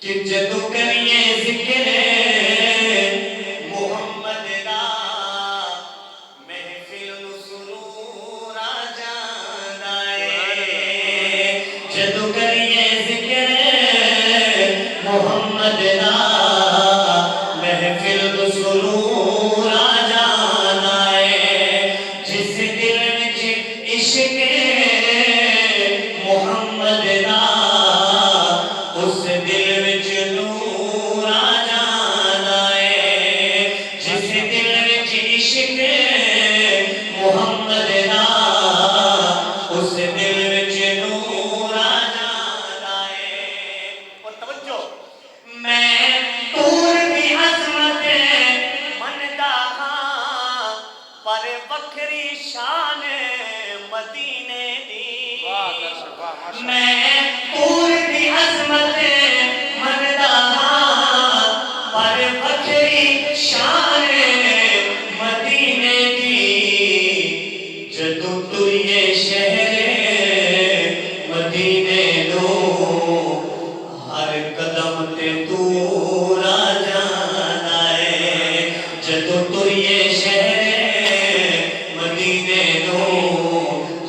کہ جدو کریے ذکر محمد دا محفل نو سرور آ جاندا اے جدو کریے ذکر محمد دا محفل نو سرور آ جاندا اے جس دل وچ عشق محمد دا اس دل محمد دا اس دل وچ نور آ جاندا اے اور توجہ میں طور دی عظمت مندا ہاں پر وکھری شان مدینے دی میں طور دی عظمت مندا ہاں پر وکھری شان مدینے جدو تریے شہر مدینے نو ہر قدم تے دور آ جانا ہے جدو تریے شہر مدینے نو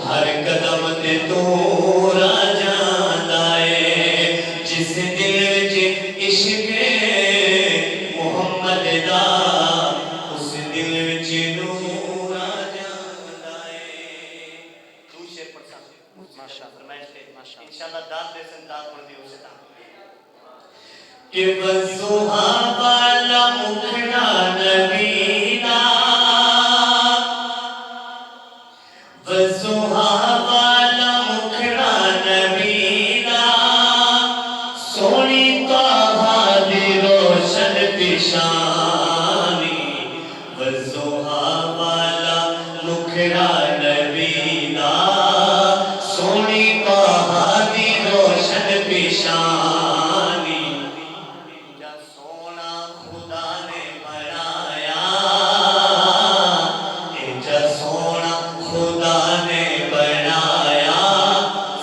ہر قدم تے دور آ جانا ہے جس دل وچ عشق محمد دا اس دل وچ نور آ انشاءاللہ داد دے سن داد پڑھ دیو سے کہ وضحا والا مکھڑا نبی دا وضحا والا مکھڑا نبی دا سونی طہا دی روشن پیشانی وضحا والا مکھڑا نبی دا سونی پیشانی جا سونا خدا نے بنایا جا سونا خدا نے بنایا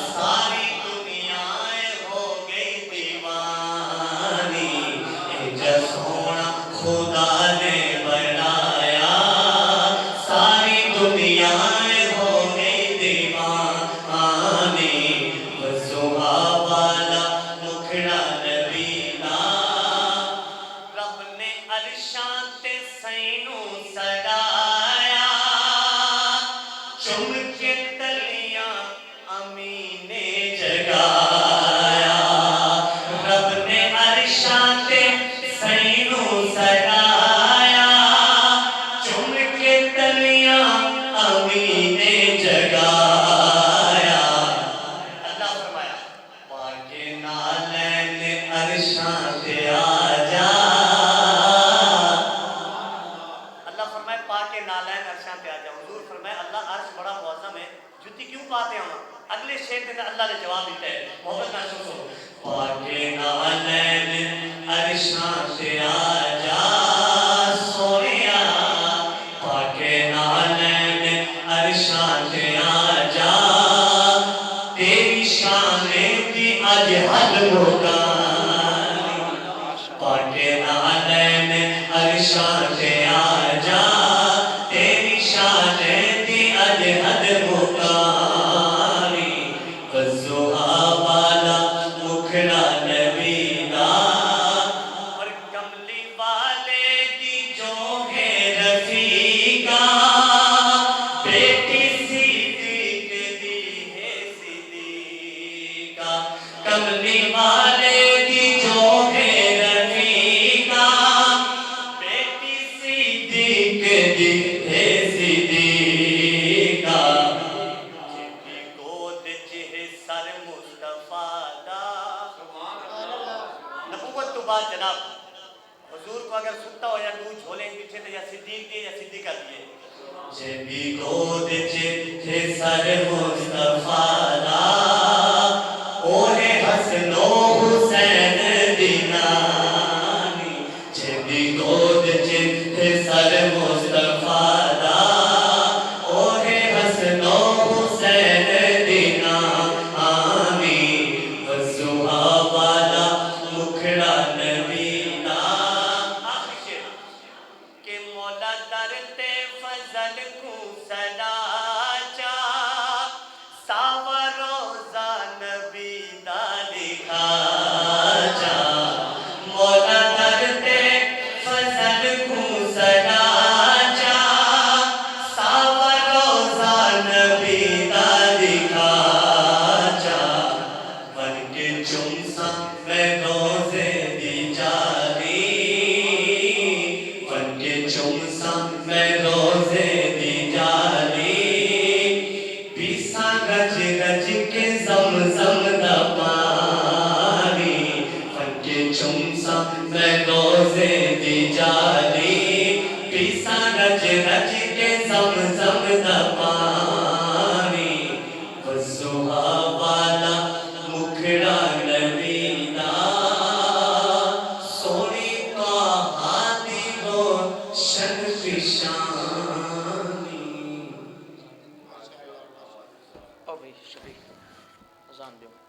ساری دنیا ہو گئی دیوانی جا سونا خدا نے بنایا ساری دنیا ہو گئی دیوانی اگلے شیر کے اللہ نے جواب دیتا ہے محبت نہ سنو پاکے نالین عرشاں تے آجا سونیا پاکے نالین عرشاں تے آجا تیری شان دی اج حد مکانی پاکے نالین عرشاں تے آجا تیری شان دی اج حد مکانی کملی والے دی جو ہے رفیقہ بیٹی صدیق دی ہے صدیقہ جی گود جہ سر مصطفیٰ دا نبوت تو بعد جناب حضور کو اگر سنتا ہو یا دو جھولیں پیچھے تو یا صدیق دی یا صدیقہ دیئے جی گود جہ سر مصطفیٰ دا اونے حسن و حسین دینانی جدی گود جت سر مصطفیٰ مولا درتے فضل کو صدا چا ساوا روزہ نبی دا لکھا جا مولا درتے فضل کو صدا چا ساوا روزہ نبی دا لکھا جا بن کے چمسا میں روزے دی جاری بن کے چمسا میں روزے دی جاری پیسا گج گج کے زمزم دا پانی بن کے چمسا میں روزے دی جاری پیسا گج گج کے زمزم دا پانی وزوہا والا مکھڑا نبی دا سونی طاہا دی روشن فشانی او بھائی شکریہ اذان دیو